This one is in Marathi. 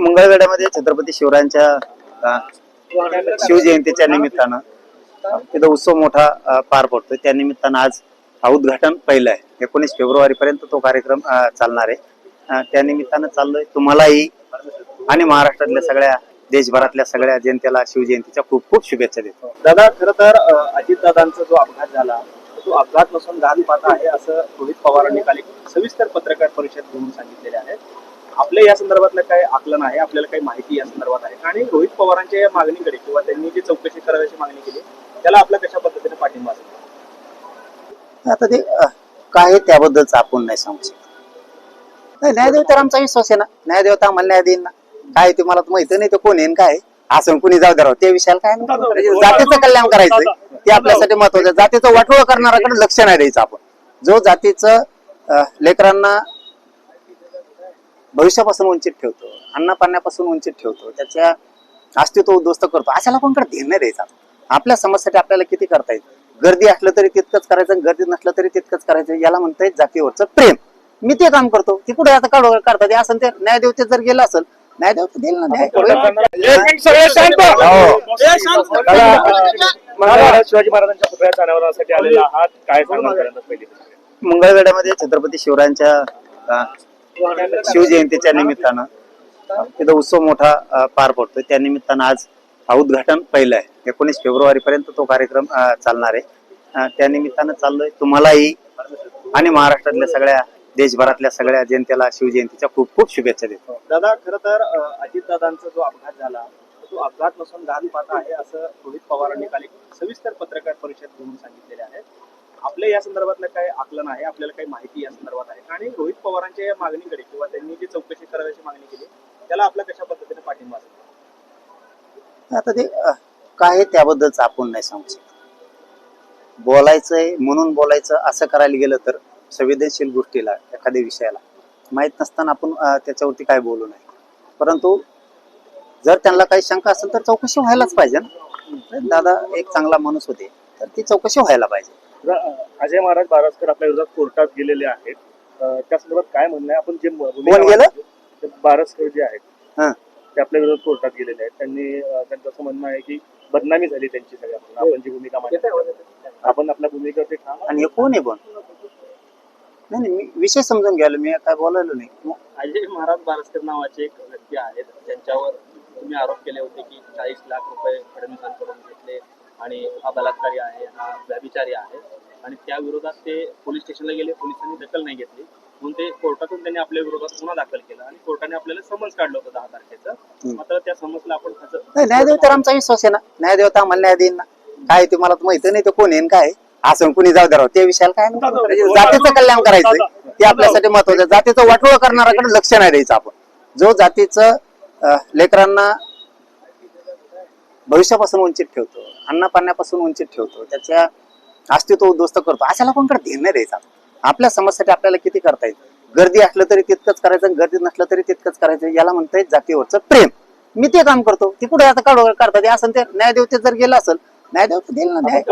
मंगळवेढ्यामध्ये छत्रपती शिवरायांच्या शिवजयंतीच्या निमित्तानं तिथं उत्सव मोठा पार पडतोय. त्या निमित्तानं आज उद्घाटन पहिलं आहे. 19 फेब्रुवारी पर्यंत तो कार्यक्रम चालणार आहे. त्या निमित्तानं चाललोय. तुम्हालाही आणि महाराष्ट्रातल्या सगळ्या देशभरातल्या सगळ्या जनतेला शिवजयंतीच्या खूप खूप शुभेच्छा देतो. दादा, खरं तर अजितदादांचा जो अपघात झाला तो अपघात नसून घातपात आहे असं रोहित पवारांनी काल एक सविस्तर पत्रकार परिषद घेऊन सांगितलेले आहे. आपल्या या संदर्भातलं काय आकलन आहे, आपल्याला काही माहिती या संदर्भात आहे आणि रोहित पवारांच्या या मागणीकडे किंवा त्यांनी जी चौकशी करायची मागणी केली त्याला आपला कशा पद्धतीने पाठिंबा असेल? आता ते काय त्याबद्दलच आपण नाही सांगू शकत. नाही, न्यायदेव तर आमचा विश्वास आहे ना. न्यायदेव तर आम्हाला न्याय देईन ना. काय ते मला माहिती नाही ते कोण येईन काय असं कुणी जाऊ द्या. त्या विषयाला काय नाही. जातीचं कल्याण करायचं ते आपल्यासाठी महत्वाचं. जातीचं वाटोळ करणाऱ्याकडे लक्ष नाही द्यायचं. आपण जो जातीचं लेकरांना भविष्यापासून वंचित ठेवतो, अन्न पाण्यापासून वंचित ठेवतो, त्याच्या अस्तित्व उद्ध्वस्त करतो, अशा लोकांकडे ध्येय नाही द्यायचा. आपल्या समाजासाठी आपल्याला किती करता येईल. गर्दी असलं तरी तितकंच करायचं, गर्दी नसलं तरी तितकंच करायचं. याला म्हणता येत जातीवरचं प्रेम. मी ते काम करतो. ती कुठे आता करतात ते असं ते न्यायदेव ते जर गेलं असेल, न्यायदेव तर देईल ना न्याय. शिवाजी महाराजांच्या पुतळ्याच्या अनावरणासाठी आलेला आहात, काय सांगणार? मंगळवेढ्यामध्ये छत्रपती शिवरायांच्या शिवजयंतीच्या निमित्तानं तिथं उत्सव मोठा पार पडतोय. त्या निमित्तानं आज उद्घाटन पहिलं आहे. 19 फेब्रुवारी पर्यंत तो कार्यक्रम चालणार आहे. त्या निमित्तानं चाललोय. तुम्हालाही आणि महाराष्ट्रातल्या सगळ्या देशभरातल्या सगळ्या जनतेला शिवजयंतीच्या खूप खूप शुभेच्छा देतो. दादा, खरं तर अजितदादांचा जो अपघात झाला तो अपघात नसून घातपात आहे असं रोहित पवारांनी काल एक सविस्तर पत्रकार परिषद घेऊन सांगितलेले आहे. आपल्या या संदर्भातलं काय आकलन आहे, आपल्याला काही माहिती या संदर्भात आहे आणि रोहित पवारांच्या या मागणीकडे किंवा त्यांनी जी चौकशी करायची मागणी केली त्याला आपला कशा पद्धतीने पाठिंबा असेल? आता ते काय त्याबद्दलच आपण नाही सांगू शकत. बोलायचंय म्हणून बोलायचं असं करायला गेलं तर संवेदनशील गोष्टीला एखाद्या विषयाला माहित नसताना आपण त्याच्यावरती काय बोलू नये. परंतु जर त्यांना काही शंका असेल तर चौकशी व्हायलाच पाहिजे ना. दादा एक चांगला माणूस होते तर ती चौकशी व्हायला पाहिजे. अजय महाराज बारसकर आपल्या विरोधात कोर्टात गेलेले आहेत, त्या संदर्भात काय म्हणणं आहे? आपण जे कोण गेलं? बारसकर जे आहेत ते आपल्या विरोधात कोर्टात गेलेले आहेत. त्यांचं असं म्हणणं आहे की बदनामी झाली त्यांची सगळ्या. आपण जी भूमिका मांडली आपण आपल्या भूमिकेवरती ठाम. आणि हे कोण आहे पण? नाही, मी विषय समजून घ्यायला मी काय बोलायलो नाही. अजय महाराज बारसकर नावाचे एक व्यक्ती आहेत, त्यांच्यावर तुम्ही आरोप केले होते की 40 लाख रुपये फडणवीसांकडून घेतले आणि हा बलात्कारी आहे, हा व्यभिचारी आहे आणि त्या विरोधात ते पोलीस स्टेशनला गेले. पोलिसांनी दखल नाही घेतली म्हणून ते कोर्टातून त्यांनी आपल्या विरोधात गुन्हा दाखल केला आणि कोर्टाने आपल्याला समन्स काढलं होतं 10 तारखेचं. मात्र त्या समन्सला आपण न्यायदेव तर आमचा विश्वास आहे ना. न्यायदेव तर आम्हाला न्याय देईन ना. काय ते मला माहिती नाही ते कोण येईन काय असं कुणी जाऊ द्या. त्या विषयाला काय नाही. जातीचं कल्याण करायचं ते आपल्यासाठी महत्वाचं. जातीचं वाटोळ करणाऱ्याकडे लक्ष नाही द्यायचं. आपण जो जातीचं लेकरांना भविष्यापासून वंचित ठेवतो, अन्न पाण्यापासून वंचित ठेवतो, त्याच्या अस्तित्व उद्ध्वस्त करतो, अशा लोकांकडे ध्येय नाही द्यायचा. आपल्या समाजासाठी आपल्याला किती करता येईल. गर्दी असलं तरी तितकंच करायचं, गर्दी नसलं तरी तितकंच करायचं. याला म्हणता येत जातीवरचं प्रेम. मी ते काम करतो. ती कुठे आता करतात असं ते न्यायदेव ते जर गेलं असेल, न्यायदेव तर देईल ना न्याय.